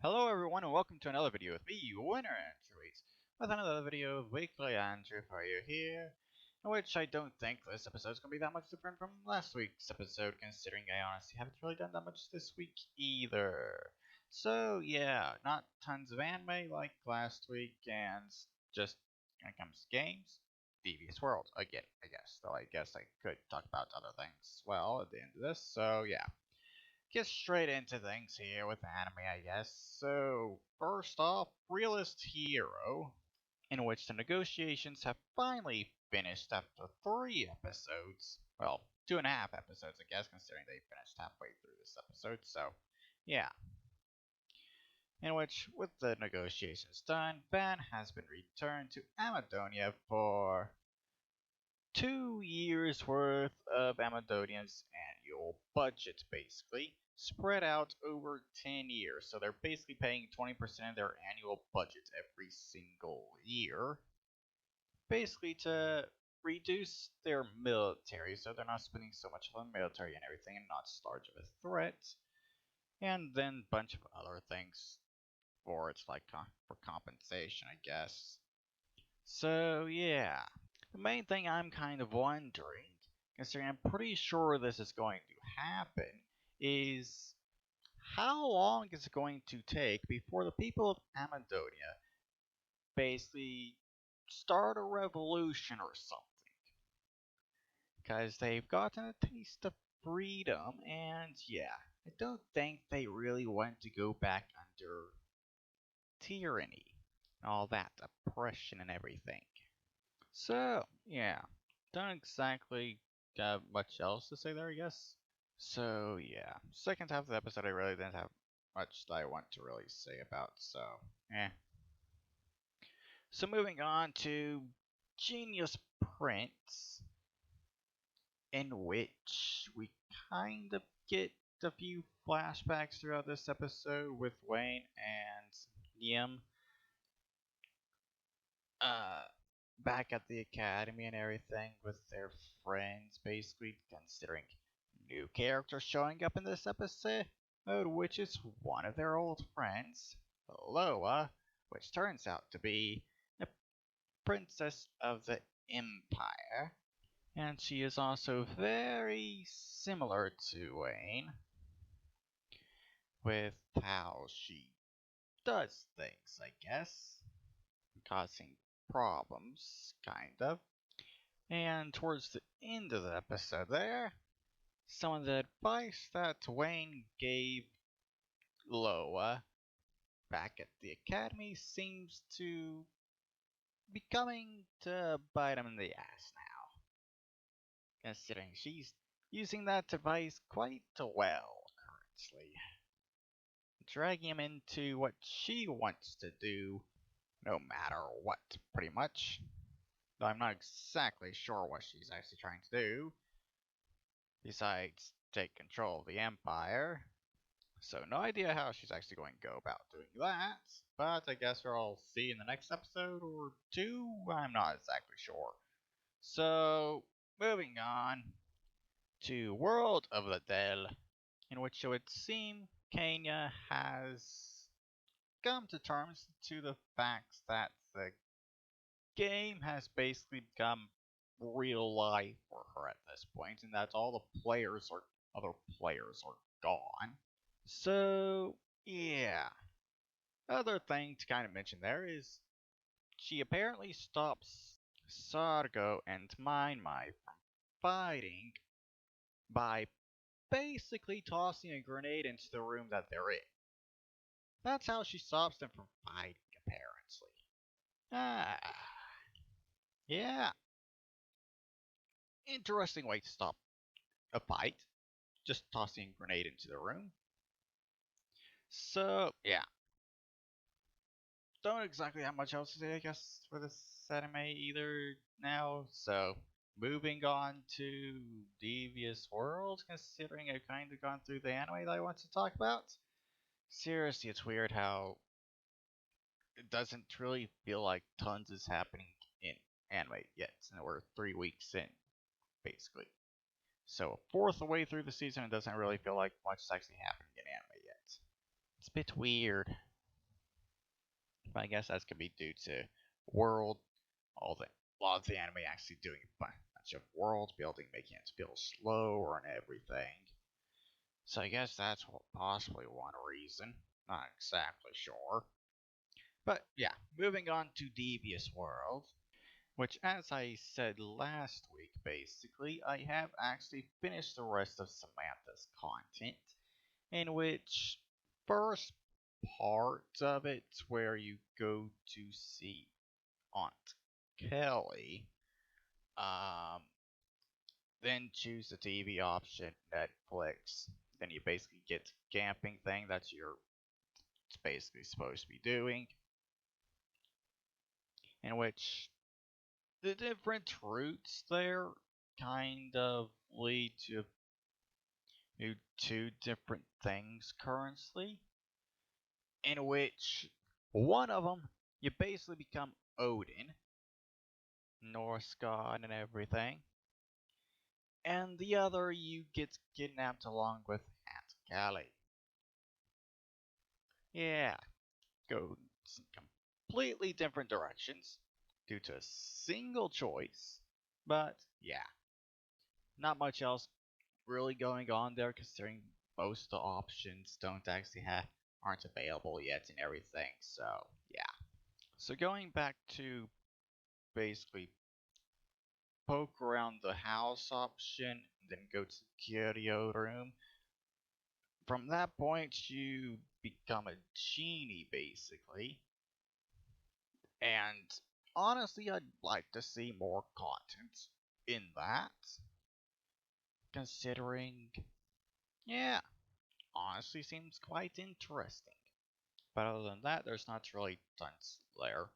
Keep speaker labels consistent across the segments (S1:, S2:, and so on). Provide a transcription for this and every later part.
S1: Hello everyone and welcome to another video with me, Winner Andrews, with another video of Weekly Andrew for you here, in which I don't think this episode is going to be that much different from last week's episode, considering I honestly haven't really done that much this week either. So yeah, not tons of anime like last week, and just when it comes to games, Devious World again, I guess, though I guess I could talk about other things as well at the end of this, so yeah. Get straight into things here with anime, I guess. So, first off, Realist Hero, in which the negotiations have finally finished after 3 episodes. Well, 2.5 episodes, I guess, considering they finished halfway through this episode, so yeah. In which, with the negotiations done, Van has been returned to Amadonia for 2 years worth of Amadonia's annual budget, basically, spread out over 10 years. So they're basically paying 20% of their annual budget every single year, basically to reduce their military, so they're not spending so much on military and everything and not so large of a threat. And then a bunch of other things for it's like for compensation, I guess. So yeah. The main thing I'm kind of wondering, considering I'm pretty sure this is going to happen, is how long is it going to take before the people of Amadonia basically start a revolution or something? Because they've gotten a taste of freedom, and yeah, I don't think they really want to go back under tyranny and all that oppression and everything. So, yeah, don't exactly got much else to say there, I guess. So, yeah, second half of the episode, I really didn't have much that I want to really say about, so, eh. So, moving on to Genius Prince, in which we kind of get a few flashbacks throughout this episode with Wayne and Liam. Back at the academy and everything with their friends, basically, considering new characters showing up in this episode, which is one of their old friends, Loa, which turns out to be a princess of the Empire. And she is also very similar to Wayne with how she does things, I guess, causing problems, kind of. And towards the end of the episode there, some of the advice that Wayne gave Loa back at the academy seems to be coming to bite him in the ass now, considering she's using that advice quite well currently, dragging him into what she wants to do no matter what, pretty much. Though I'm not exactly sure what she's actually trying to do, besides take control of the Empire. So no idea how she's actually going to go about doing that, but I guess we'll see in the next episode or two, I'm not exactly sure. So, moving on to World of the Del, in which it would seem Kenya has come to terms to the fact that the game has basically become real life for her at this point, and that all the other players are gone. So, yeah. Other thing to kind of mention there is she apparently stops Sargo and Mai Mai from fighting by basically tossing a grenade into the room that they're in. That's how she stops them from fighting, apparently. Ah, yeah. Interesting way to stop a fight. Just tossing a grenade into the room. So, yeah. Don't exactly have much else to say, I guess, for this anime either now. So, moving on to Devious World, considering I've kind of gone through the anime that I want to talk about. Seriously, it's weird how it doesn't really feel like tons is happening in anime yet, and we're 3 weeks in, basically. So, a fourth way through the season, it doesn't really feel like much is actually happening in anime yet. It's a bit weird. But I guess that could be due to world, a lot of the anime actually doing a bunch of world building, making it feel slower and everything. So I guess that's possibly one reason. Not exactly sure. But yeah, moving on to Devious World, which, as I said last week, basically, I have actually finished the rest of Samantha's content, in which first part of it where you go to see Aunt Kelly, um, then choose the TV option, Netflix, then you basically get the camping thing that you're basically supposed to be doing, in which the different routes there kind of lead to two different things currently, in which one of them you basically become Odin, Norse god and everything, and the other you get kidnapped along with Aunt Callie. Yeah, go some completely different directions due to a single choice, but yeah, not much else really going on there considering most of the options don't actually aren't available yet and everything, so yeah. So going back to basically poke around the house option, then go to the curio room. From that point, you become a genie, basically. And honestly, I'd like to see more content in that. Considering, yeah, honestly seems quite interesting. But other than that, there's not really tons there.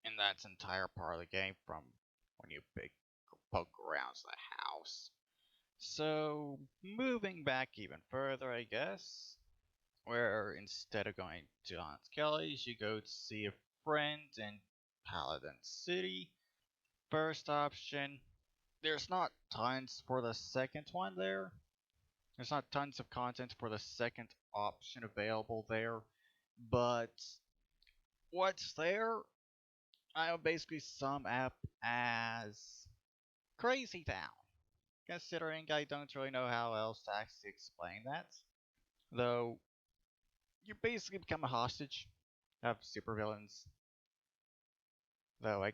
S1: And that's entire part of the game from when you poke around the house. So, moving back even further, I guess, where instead of going to Aunt Kelly's, you go to see a friend in Paladin City. First option, there's not tons for the second one there. There's not tons of content for the second option available there, but what's there, I would basically sum up as Crazy Town. Considering I don't really know how else to actually explain that. Though, you basically become a hostage of supervillains. Though I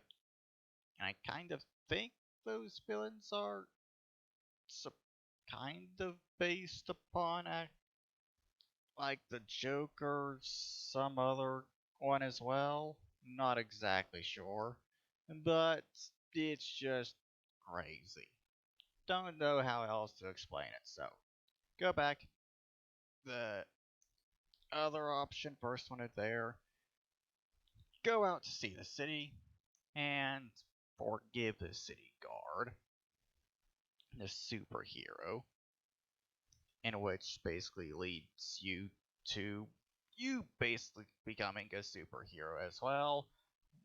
S1: kind of think those villains are kind of based upon like the Joker, some other one as well. Not exactly sure, but it's just crazy. Don't know how else to explain it. So go back. The other option, first one is there. Go out to see the city and forgive the city guard, the superhero, in which basically leads you to you basically becoming a superhero as well.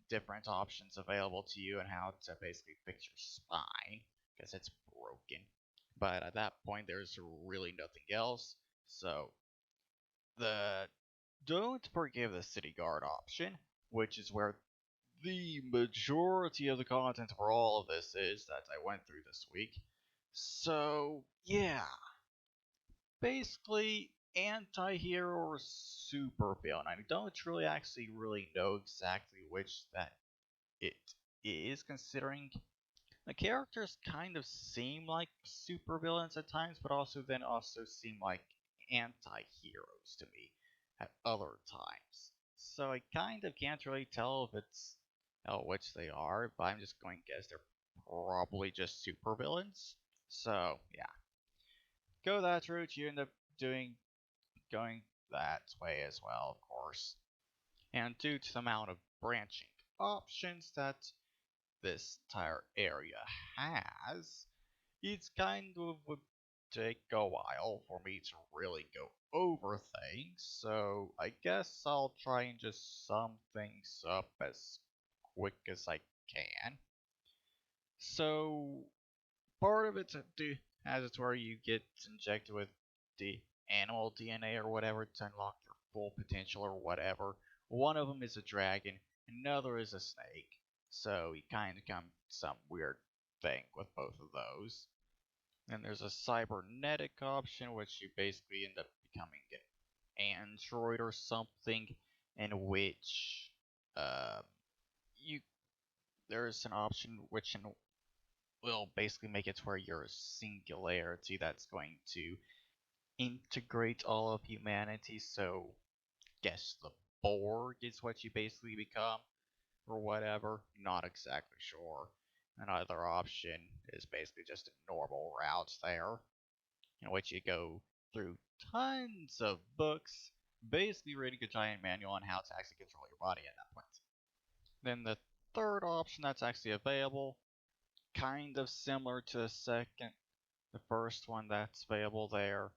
S1: Different options available to you and how to basically fix your spine because it's broken. But at that point, there's really nothing else. So the don't forgive the city guard option, which is where the majority of the content for all of this is that I went through this week. So yeah, basically anti-hero or super villain. I don't really know exactly which that it is, considering the characters kind of seem like super villains at times, but also seem like anti-heroes to me at other times. So I kind of can't really tell if it's which they are, but I'm just going to guess they're probably just super villains. So yeah, go that route. You end up going that way as well, of course. And due to the amount of branching options that this entire area has, it's kind of would take a while for me to really go over things, so I guess I'll try and just sum things up as quick as I can. So, part of it has it where you get injected with the animal DNA or whatever to unlock your full potential or whatever, One of them is a dragon, another is a snake. So you kind of come some weird thing with both of those. And there's a cybernetic option, which you basically end up becoming an android or something, in which uh, you there's an option which will basically make it to where you're a singularity that's going to integrate all of humanity. So, guess the Borg is what you basically become, or whatever. Not exactly sure. Another option is basically just a normal route there, in which you go through tons of books, basically reading a giant manual on how to actually control your body at that point. Then the third option that's actually available, kind of similar to the first one that's available there,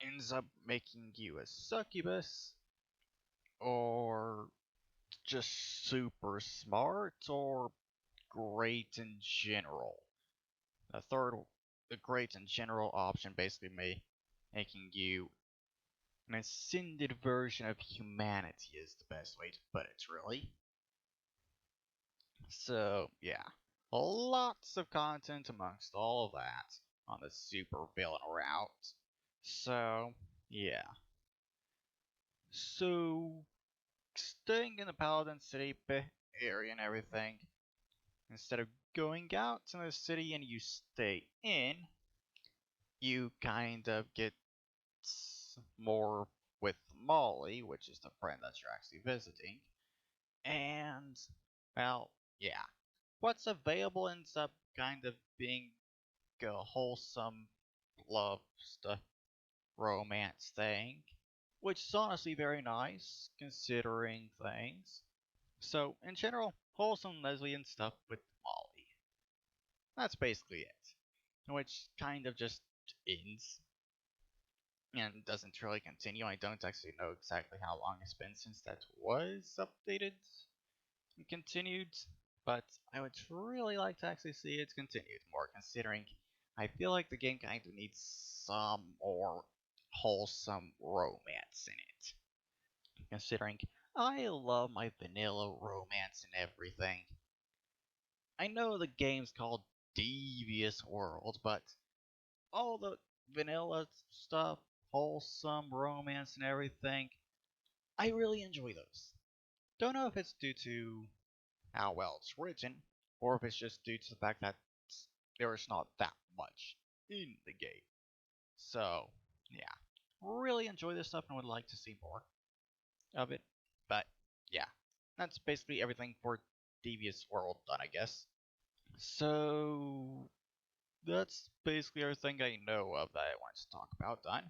S1: ends up making you a succubus, or just super smart, or great in general. The third, the great in general option basically making you an ascended version of humanity is the best way to put it, really. So, yeah. Lots of content amongst all of that on the super villain route. So, yeah. So, staying in the Paladin City area and everything, instead of going out to the city and you stay in, you kind of get more with Molly, which is the friend that you're actually visiting. And, well, yeah. What's available ends up kind of being a wholesome love stuff, romance thing, which is honestly very nice considering things. So, in general, wholesome lesbian stuff with Molly. That's basically it. Which kind of just ends and doesn't really continue. I don't actually know exactly how long it's been since that was updated and continued, but I would really like to actually see it continued more, considering I feel like the game kind of needs some more wholesome romance in it. Considering I love my vanilla romance and everything. I know the game's called Devious World, but all the vanilla stuff, wholesome romance and everything, I really enjoy those. Don't know if it's due to how well it's written, or if it's just due to the fact that there's not that much in the game. So, yeah. Really enjoy this stuff and would like to see more of it. But, yeah. That's basically everything for Devious World done, I guess. So, that's basically everything I know of that I want to talk about done.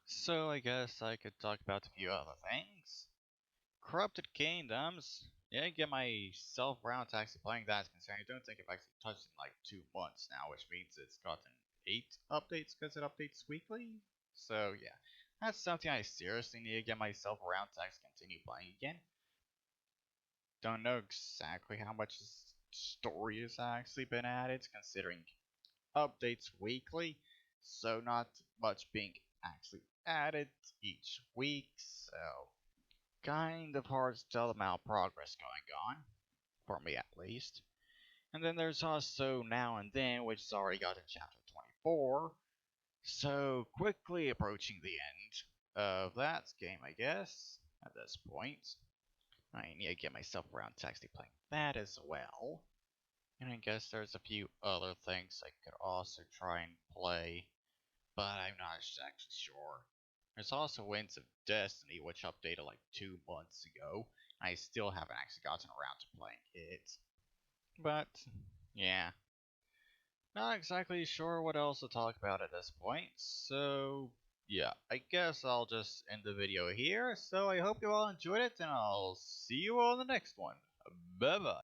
S1: So, I guess I could talk about a few other things. Corrupted Kingdoms. Yeah, get myself around to actually playing that, considering I don't think I've actually touched it in like 2 months now, which means it's gotten 8 updates because it updates weekly. So yeah, that's something I seriously need to get myself around to actually continue playing again. Don't know exactly how much story has actually been added, considering updates weekly, so not much being actually added each week, so kind of hard to tell the amount of progress going on, for me at least. And then there's also Now and Then, which has already got to chapter 24, so quickly approaching the end of that game, I guess, at this point. I need to get myself around to actually playing that as well. And I guess there's a few other things I could also try and play, but I'm not exactly sure. There's also Winds of Destiny, which updated like 2 months ago. I still haven't actually gotten around to playing it. But, yeah. Not exactly sure what else to talk about at this point, so yeah, I guess I'll just end the video here. So I hope you all enjoyed it, and I'll see you all in the next one. Bye bye.